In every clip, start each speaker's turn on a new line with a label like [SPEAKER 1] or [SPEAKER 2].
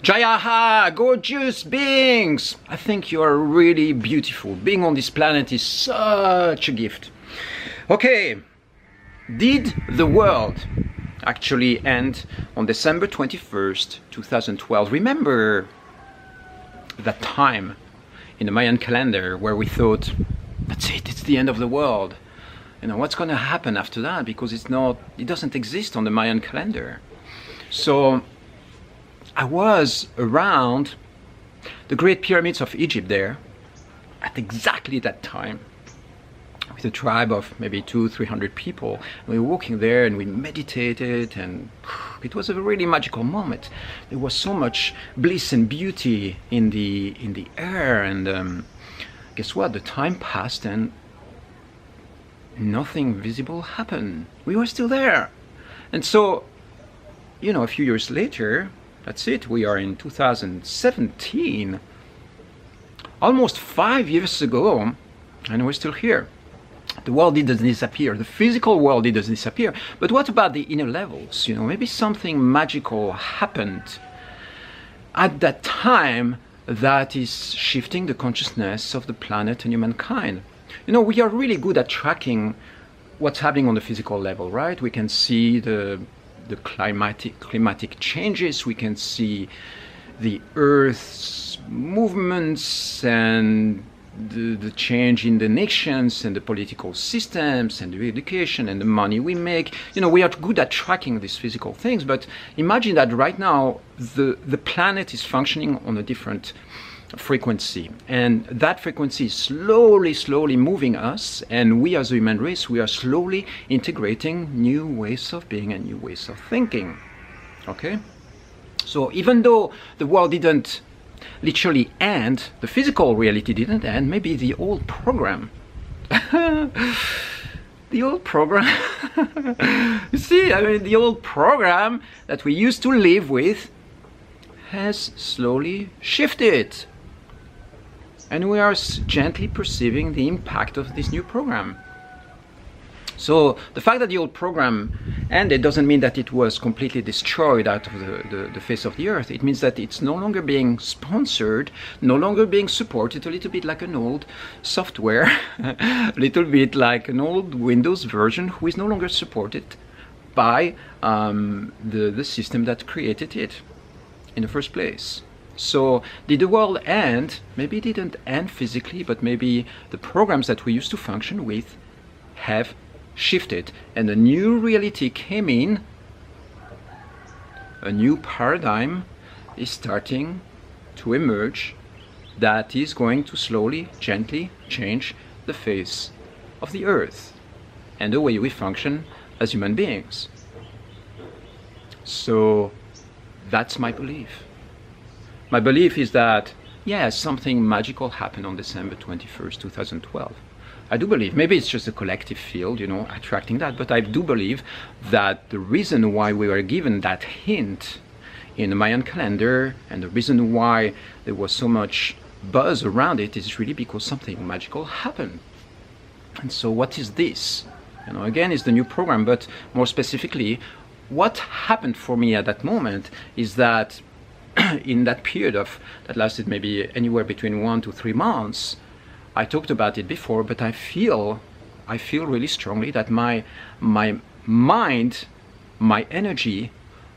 [SPEAKER 1] Jaya, gorgeous beings! I think you are really beautiful. Being on this planet is such a gift. Okay, did the world actually end on December 21st, 2012? Remember that time in the Mayan calendar where we thought, that's it, it's the end of the world. You know, what's going to happen after that? Because it doesn't exist on the Mayan calendar. So I was around the Great Pyramids of Egypt there at exactly that time with a tribe of maybe 200-300 people. And we were walking there and we meditated, and it was a really magical moment. There was so much bliss and beauty in the air, and guess what? The time passed and nothing visible happened. We were still there. And so, you know, a few years later, that's it, we are in 2017, almost 5 years ago, and we're still here. The world didn't disappear, the physical world didn't disappear, but what about the inner levels? You know, maybe something magical happened at that time that is shifting the consciousness of the planet and humankind. You know, we are really good at tracking what's happening on the physical level, right? We can see the climatic changes, we can see the Earth's movements and the change in the nations and the political systems and the education and the money we make. You know, we are good at tracking these physical things, but imagine that right now the planet is functioning on a different frequency, and that frequency is slowly moving us, and we as a human race, we are slowly integrating new ways of being and new ways of thinking. Okay, so even though the world didn't literally end, the physical reality didn't end, maybe the old program the old program you see, I mean, the old program that we used to live with has slowly shifted. And we are gently perceiving the impact of this new program. So the fact that the old program ended doesn't mean that it was completely destroyed out of the face of the earth. It means that it's no longer being sponsored, no longer being supported, a little bit like an old software, a little bit like an old Windows version who is no longer supported by the system that created it in the first place. So did the world end? Maybe it didn't end physically, but maybe the programs that we used to function with have shifted, and a new reality came in. A new paradigm is starting to emerge that is going to slowly, gently change the face of the earth and the way we function as human beings. So that's my belief. My belief is that, yes, something magical happened on December 21st, 2012. I do believe, maybe it's just a collective field, you know, attracting that, but I do believe that the reason why we were given that hint in the Mayan calendar and the reason why there was so much buzz around it is really because something magical happened. And so what is this? You know, again, it's the new program, but more specifically, what happened for me at that moment is that in that period that lasted maybe anywhere between 1 to 3 months, I talked about it before, but I feel really strongly that my mind, my energy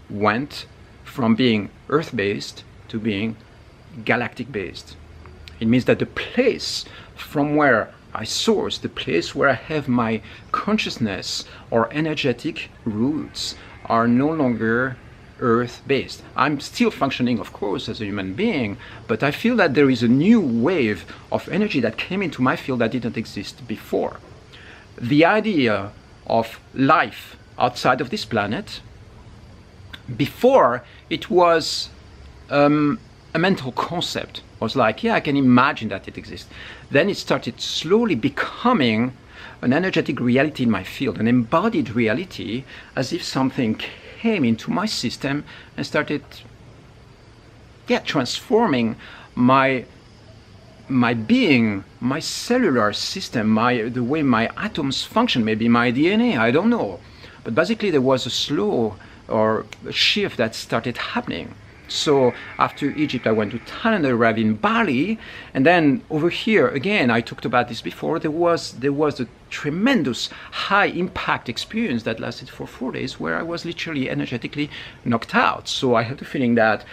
[SPEAKER 1] went from being earth-based to being galactic-based. It means that the place from where I source, the place where I have my consciousness or energetic roots are no longer earth-based. I'm still functioning, of course, as a human being, but I feel that there is a new wave of energy that came into my field that didn't exist before. The idea of life outside of this planet, before it was a mental concept. I was like, yeah, I can imagine that it exists. Then it started slowly becoming an energetic reality in my field, an embodied reality, as if something came into my system and started transforming my being, my cellular system, the way my atoms function, maybe my DNA, I don't know. But basically there was a slow or a shift that started happening. So after Egypt, I went to Thailand, I arrived in Bali, and then over here, again, I talked about this before, there was a tremendous high impact experience that lasted for 4 days where I was literally energetically knocked out. So I had the feeling that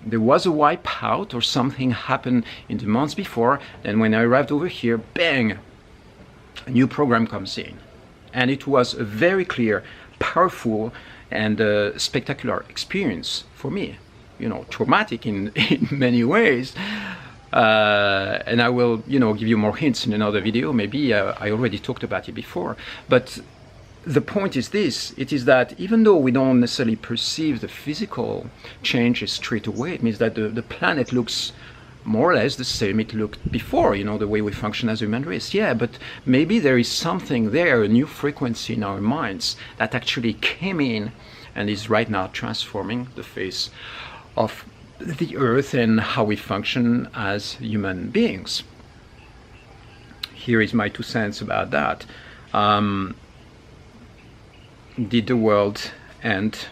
[SPEAKER 1] there was a wipeout or something happened in the months before, and when I arrived over here, bang, a new program comes in. And it was a very clear, powerful, and spectacular experience for me. You know, traumatic in many ways. And I will, give you more hints in another video. Maybe I already talked about it before. But the point is this, it is that even though we don't necessarily perceive the physical changes straight away, it means that the planet looks more or less the same it looked before, the way we function as a human race. Yeah, but maybe there is something there, a new frequency in our minds that actually came in and is right now transforming the face of the earth and how we function as human beings. Here is my 2 cents about that. Did the world end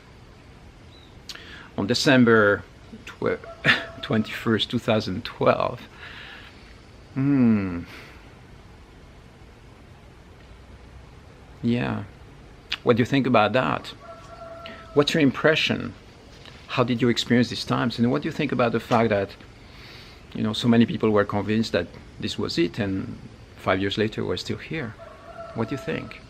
[SPEAKER 1] on December 21st, 2012? Yeah. What do you think about that? What's your impression? How did you experience these times? And what do you think about the fact that, so many people were convinced that this was it, and 5 years later we're still here? What do you think?